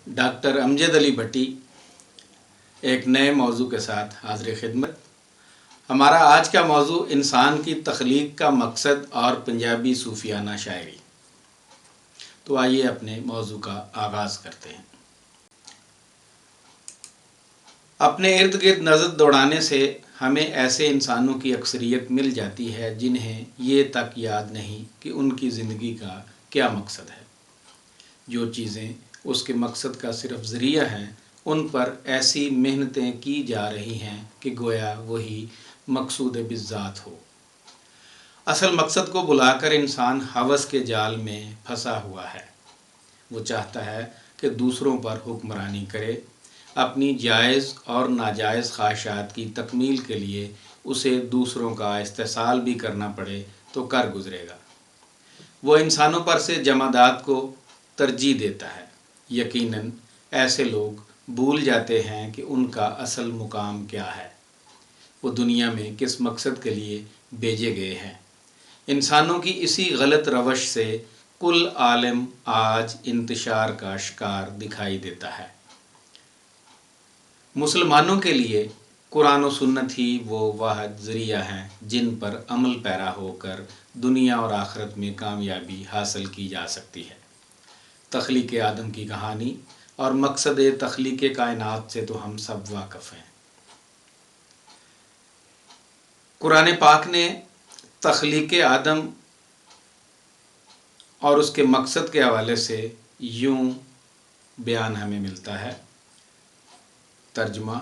Doctor Amjad Ali भट्टी एक नए मौजू के साथ हाज़िर खिदमत। हमारा आज का मौजू इंसान की तख्लीक का मकसद और पंजाबी सूफियाना शायरी। तो आइए अपने मौजू का आगाज़ करते हैं। अपने इर्द गिर्द नज़र दौड़ाने से हमें ऐसे इंसानों की अक्सरियत मिल जाती है जिन्हें ये तक याद नहीं कि उनकी ज़िंदगी का क्या मकसद है। जो चीज़ें उसके मकसद का सिर्फ ज़रिया हैं, उन पर ऐसी मेहनतें की जा रही हैं कि गोया वही मकसूद बिज़ात हो। असल मकसद को बुलाकर इंसान हवस के जाल में फंसा हुआ है। वो चाहता है कि दूसरों पर हुक्मरानी करे। अपनी जायज़ और नाजायज़ ख्वाहिशात की तकमील के लिए उसे दूसरों का इस्तेसाल भी करना पड़े तो कर गुज़रेगा। वो इंसानों पर से जमादात को तरजीह देता है। यकीनन ऐसे लोग भूल जाते हैं कि उनका असल मुकाम क्या है, वो दुनिया में किस मकसद के लिए भेजे गए हैं। इंसानों की इसी गलत रवश से कुल आलम आज इंतशार का शिकार दिखाई देता है। मुसलमानों के लिए कुरान और सुन्नत ही वो वाहिद ज़रिया हैं जिन पर अमल पैरा होकर दुनिया और आखिरत में कामयाबी हासिल की जा सकती है। तख्लीक आदम की कहानी और मकसद तख्लीक कायनात से तो हम सब वाक़िफ़ हैं। कुरान पाक ने तख्लीक आदम और उसके मकसद के हवाले से यूँ बयान हमें मिलता है। तर्जुमा: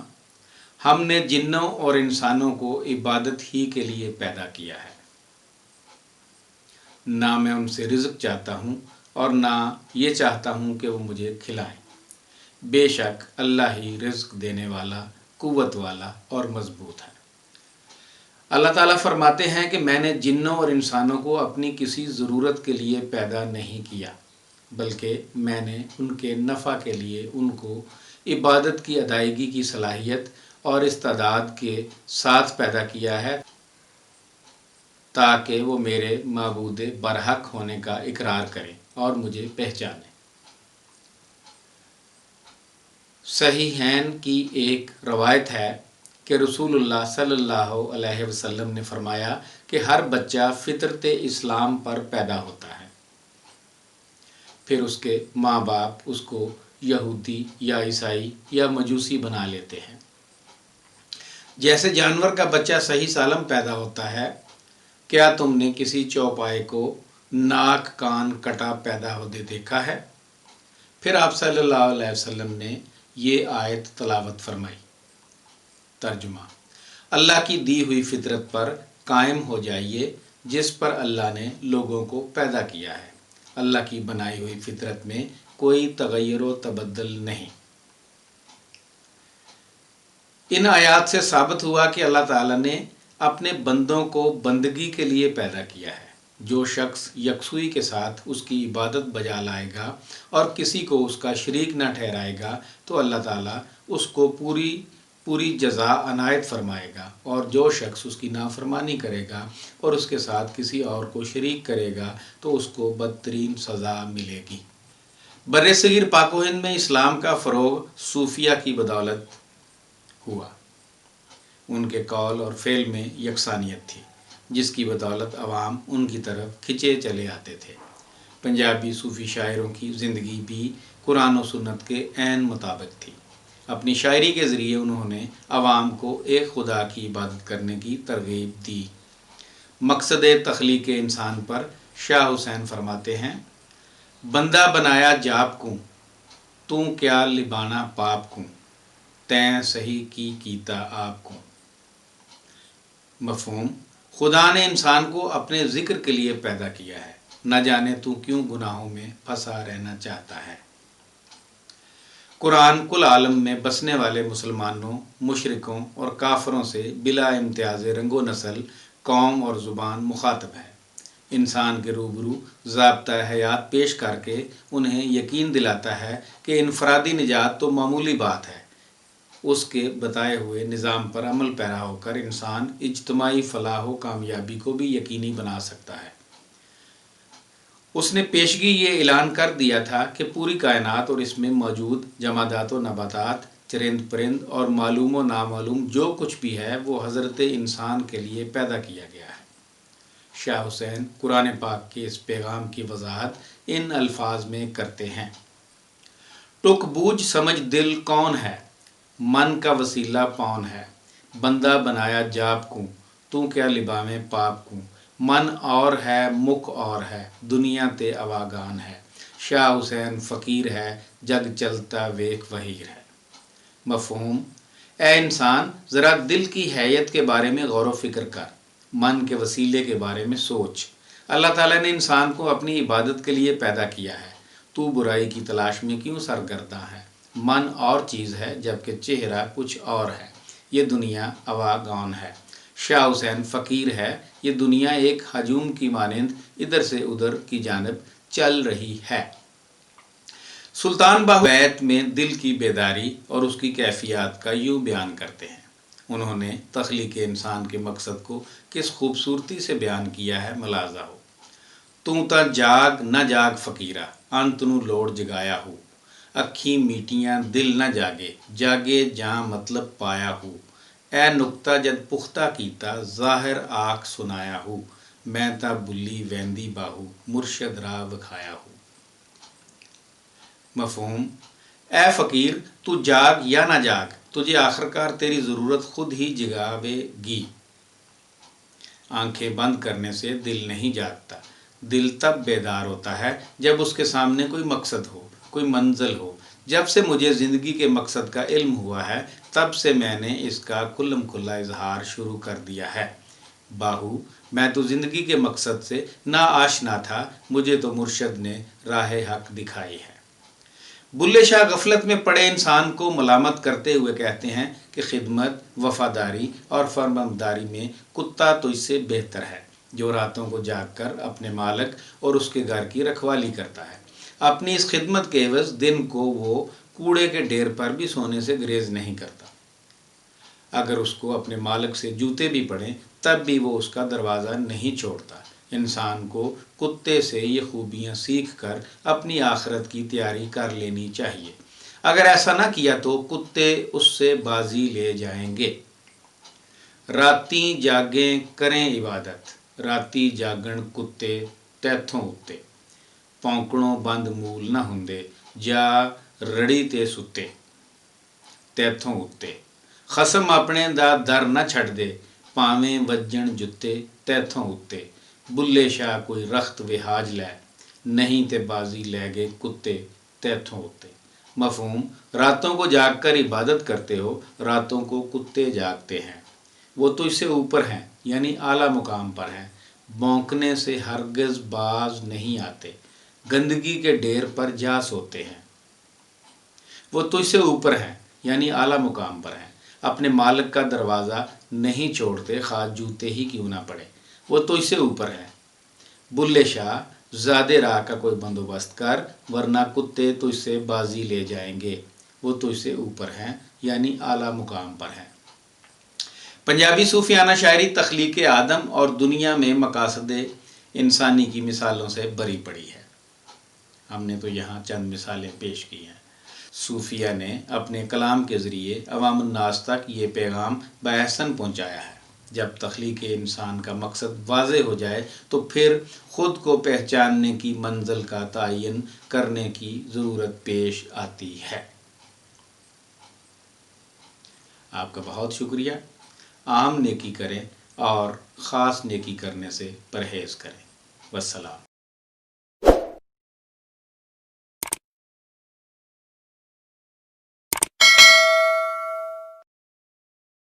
हमने जिन्नों और इंसानों को इबादत ही के लिए पैदा किया है, ना मैं उनसे रिज़्क़ चाहता हूँ और ना ये चाहता हूँ कि वो मुझे खिलाएं। बेशक अल्लाह ही रिज़्क़ देने वाला, कुव्वत वाला और मज़बूत है। अल्लाह ताला फरमाते हैं कि मैंने जिन्नों और इंसानों को अपनी किसी ज़रूरत के लिए पैदा नहीं किया, बल्कि मैंने उनके नफ़ा के लिए उनको इबादत की अदायगी की सलाहियत और इस्तादाद के साथ पैदा किया है, ताकि वो मेरे माबूद बरहक होने का इकरार करें और मुझे पहचानें। सहीहैन की एक रवायत है कि रसूलुल्लाह सल्लल्लाहु अलैहि वसल्लम ने फरमाया कि हर बच्चा फितरत इस्लाम पर पैदा होता है, फिर उसके माँ बाप उसको यहूदी या ईसाई या मजूसी बना लेते हैं। जैसे जानवर का बच्चा सही सालम पैदा होता है, क्या तुमने किसी चौपाए को नाक कान कटा पैदा होते देखा है? फिर आप सल्लल्लाहु अलैहि वसल्लम ने ये आयत तलावत फरमाई। तर्जुमा: अल्लाह की दी हुई फितरत पर कायम हो जाइए जिस पर अल्लाह ने लोगों को पैदा किया है। अल्लाह की बनाई हुई फितरत में कोई तगय्युर व तबद्दुल नहीं। इन आयात से साबित हुआ कि अल्लाह ताला ने अपने बंदों को बंदगी के लिए पैदा किया है। जो शख्स यकसुई के साथ उसकी इबादत बजा लाएगा और किसी को उसका शरीक न ठहराएगा तो अल्लाह ताला उसको पूरी जज़ा अनायत फरमाएगा, और जो शख्स उसकी नाफरमानी करेगा और उसके साथ किसी और को शरीक करेगा तो उसको बदतरीन सज़ा मिलेगी। बर्र-ए-सग़ीर पाक व हिंद में इस्लाम का फ़रोग़ सूफिया की बदौलत हुआ। उनके कौल और फ़ेल में यकसानियत थी, जिसकी बदौलत अवाम उनकी तरफ खिंचे चले आते थे। पंजाबी सूफ़ी शायरों की ज़िंदगी भी कुरान और सुन्नत के ऐन मुताबिक थी। अपनी शायरी के ज़रिए उन्होंने अवाम को एक खुदा की इबादत करने की तरग़ीब दी। मकसद तख्लीक इंसान पर शाह हुसैन फरमाते हैं: बंदा बनाया जाप को, तू क्या लिबाना पाप को, तैं सही की कीता आप को। मफ़हूम: खुदा ने इंसान को अपने ज़िक्र के लिए पैदा किया है, न जाने तू क्यों गुनाहों में फंसा रहना चाहता है। कुरान कुल आलम में बसने वाले मुसलमानों, मुशरिकों और काफरों से बिला इम्तियाज़ रंगो नस्ल, कौम और ज़ुबान मुखातब है। इंसान के रूबरू ज़ाब्ता हयात पेश करके उन्हें यकीन दिलाता है कि इनफरादी निजात तो मामूली बात है, उसके बताए हुए निज़ाम पर अमल पैरा होकर इंसान इज्तिमाई फ़लाह व कामयाबी को भी यकीनी बना सकता है। اس نے پیشگی یہ اعلان کر دیا تھا کہ پوری کائنات اور اس میں موجود جمادات و نباتات، چرند پرند اور معلوم و نامعلوم جو کچھ بھی ہے وہ حضرت انسان کے لیے پیدا کیا گیا ہے۔ شاہ حسین قرآن پاک کے اس پیغام کی وضاحت ان الفاظ میں کرتے ہیں: ٹک بوجھ سمجھ دل کون ہے، من کا وسیلہ پون ہے، بندہ بنایا جاپ کو، تو کیا لبام پاپ کو، من اور ہے مکھ اور ہے، دنیا تے اواگان ہے، شاہ حسین فقیر ہے، جگ چلتا ویک وحیر ہے۔ مفہوم: اے انسان، ذرا دل کی حیت کے بارے میں غور و فکر کر، من کے وسیلے کے بارے میں سوچ۔ اللہ تعالیٰ نے انسان کو اپنی عبادت کے لیے پیدا کیا ہے، تو برائی کی تلاش میں کیوں سرگرداں ہے؟ من اور چیز ہے جبکہ چہرہ کچھ اور ہے، یہ دنیا اواگان ہے۔ شاہ حسین فقیر ہے، یہ دنیا ایک ہجوم کی مانند ادھر سے ادھر کی جانب چل رہی ہے۔ سلطان باہو بیت میں دل کی بیداری اور اس کی کیفیات کا یوں بیان کرتے ہیں۔ انہوں نے تخلیق انسان کے مقصد کو کس خوبصورتی سے بیان کیا ہے، ملاحظہ ہو: تو تا جاگ نہ جاگ فقیرا، انت نو لوڑ جگایا ہو، اکھیں میٹیاں دل نہ جاگے، جاگے جاں مطلب پایا ہو، اے نکتہ جد پختہ کیتا، ظاہر آکھ سنایا ہو، میں تا بلی ویندی باہو، مرشد راہ وکھایا ہو۔ مفہوم: اے فقیر، تو جاگ یا نہ جاگ، تجھے آخرکار تیری ضرورت خود ہی جگاوے گی۔ آنکھیں بند کرنے سے دل نہیں جاگتا، دل تب بیدار ہوتا ہے جب اس کے سامنے کوئی مقصد ہو، کوئی منزل ہو۔ جب سے مجھے زندگی کے مقصد کا علم ہوا ہے، تب سے میں نے اس کا کھلم کھلا اظہار شروع کر دیا ہے۔ باہو: میں تو زندگی کے مقصد سے نا آشنا تھا، مجھے تو مرشد نے راہ حق دکھائی ہے۔ بلے شاہ غفلت میں پڑے انسان کو ملامت کرتے ہوئے کہتے ہیں کہ خدمت، وفاداری اور فرمانبرداری میں کتا تو اس سے بہتر ہے، جو راتوں کو جاگ کر اپنے مالک اور اس کے گھر کی رکھوالی کرتا ہے۔ اپنی اس خدمت کے عوض دن کو وہ کوڑے کے ڈھیر پر بھی سونے سے گریز نہیں کرتا۔ اگر اس کو اپنے مالک سے جوتے بھی پڑیں تب بھی وہ اس کا دروازہ نہیں چھوڑتا۔ انسان کو کتے سے یہ خوبیاں سیکھ کر اپنی آخرت کی تیاری کر لینی چاہیے۔ اگر ایسا نہ کیا تو کتے اس سے بازی لے جائیں گے۔ راتیں جاگیں کریں عبادت، راتی جاگن کتے تیتھوں اتے، پونکڑوں بند مول نہ ہوندے، جا رڑی تے ستے، تیتھوں اتے، خصم اپنے دا در نہ چھڑ دے، پاویں وجن جتے تیتھوں اتے، بلے شاہ کوئی رخت وہاج لے، نہیں تے بازی لے گے کتے تیتھوں اتے۔ مفہوم: راتوں کو جاگ کر عبادت کرتے ہو، راتوں کو کتے جاگتے ہیں، وہ تو اس سے اوپر ہیں، یعنی اعلیٰ مقام پر ہیں، بھونکنے سے ہرگز باز نہیں آتے، گندگی کے ڈھیر پر جا سوتے ہیں۔ وہ تو اس سے اوپر ہیں، یعنی اعلیٰ مقام پر ہیں، اپنے مالک کا دروازہ نہیں چھوڑتے خواہ جوتے ہی کیوں نہ پڑے، وہ تو اس سے اوپر ہیں۔ بلے شاہ، زیادہ راہ کا کوئی بندوبست کر، ورنہ کتے تو اس سے بازی لے جائیں گے، وہ تو اس سے اوپر ہیں، یعنی اعلیٰ مقام پر ہیں۔ پنجابی صوفیانہ شاعری تخلیق آدم اور دنیا میں مقاصد انسانی کی مثالوں سے بری پڑی ہے۔ ہم نے تو یہاں چند مثالیں پیش کی ہیں۔ صوفیہ نے اپنے کلام کے ذریعے عوام الناس تک یہ پیغام بحسن پہنچایا ہے: جب تخلیق انسان کا مقصد واضح ہو جائے تو پھر خود کو پہچاننے کی منزل کا تعین کرنے کی ضرورت پیش آتی ہے۔ آپ کا بہت شکریہ۔ عام نیکی کریں اور خاص نیکی کرنے سے پرہیز کریں۔ والسلام۔